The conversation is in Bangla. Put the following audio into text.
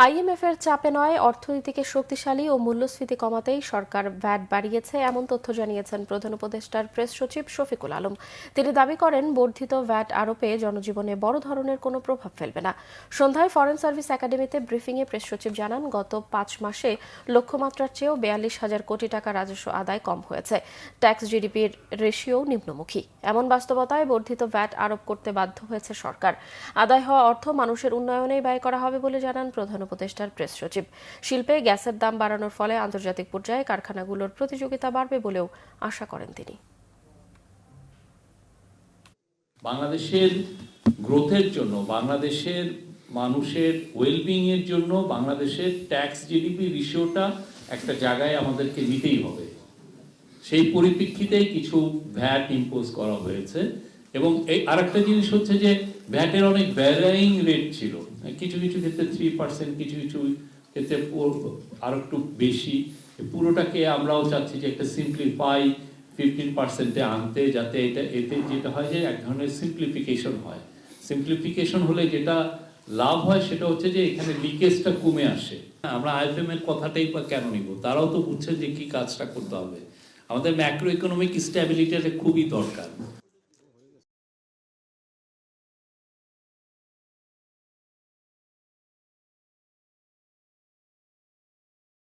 আইএমএফ এর চাপে নয়, অর্থনীতিকে শক্তিশালী ও মূল্যস্ফীতি কমাতেই সরকার ভ্যাট বাড়িয়েছে, এমন তথ্য জানিয়েছেন প্রধান উপদেষ্টার প্রেস সচিব শফিকুল আলম। তিনি দাবি করেন, বর্ধিত ভ্যাট আরোপে জনজীবনে বড় ধরনের কোনো প্রভাব ফেলবে না। সন্ধ্যায় ফরেন সার্ভিস একাডেমিতে ব্রিফিংয়ে প্রেস সচিব জানান, গত 5 মাসে লক্ষ্যমাত্রার চেয়েও 42,000 কোটি টাকা রাজস্ব আদায় কম হয়েছে। ট্যাক্স জিডিপির রেশিও নিম্নমুখী। এমন বাস্তবতায় বর্ধিত ভ্যাট আরোপ করতে বাধ্য হয়েছে সরকার। আদায় হওয়া অর্থ মানুষের উন্নয়নেই ব্যয় করা হবে বলে জানান প্রধান উপদেষ্টার প্রেস সচিব। শিল্পে গ্যাসের দাম বাড়ানোর ফলে আন্তর্জাতিক পর্যায়ে কারখানাগুলোর প্রতিযোগিতা বাড়বে বলেও আশা করেন তিনি। বাংলাদেশের গ্রোথের জন্য, বাংলাদেশের মানুষের ওয়েলবিং এর জন্য বাংলাদেশের ট্যাক্স জিডিপি রেশিওটা একটা জায়গায় আমাদেরকে নিতেই হবে। সেই পরিপ্রেক্ষিতেই কিছু ভ্যাট ইম্পোজ করা হয়েছে। এবং এই আরেকটা জিনিস হচ্ছে যে ভ্যাটের অনেক ভ্যারাইং রেট ছিল, কিছু কিছু ক্ষেত্রে 3%, কিছু কিছু ক্ষেত্রে আরো একটু বেশি। পুরোটাকে আমরাও চাচ্ছি যে একটা সিম্পলিফাই 15%-এ আনতে, যাতে এতে যেটা হয় যে এক ধরনের সিম্পলিফিকেশন হয়। সিম্পলিফিকেশন হলে যেটা লাভ হয় সেটা হচ্ছে যে এখানে লিকেজটা কমে আসে। আমরা আইএমএফ এর কথাটাই কেন নিব? তারাও তো বুঝছেন যে কি কাজটা করতে হবে। আমাদের ম্যাক্রো ইকোনমিক স্ট্যাবিলিটিটা খুবই দরকার।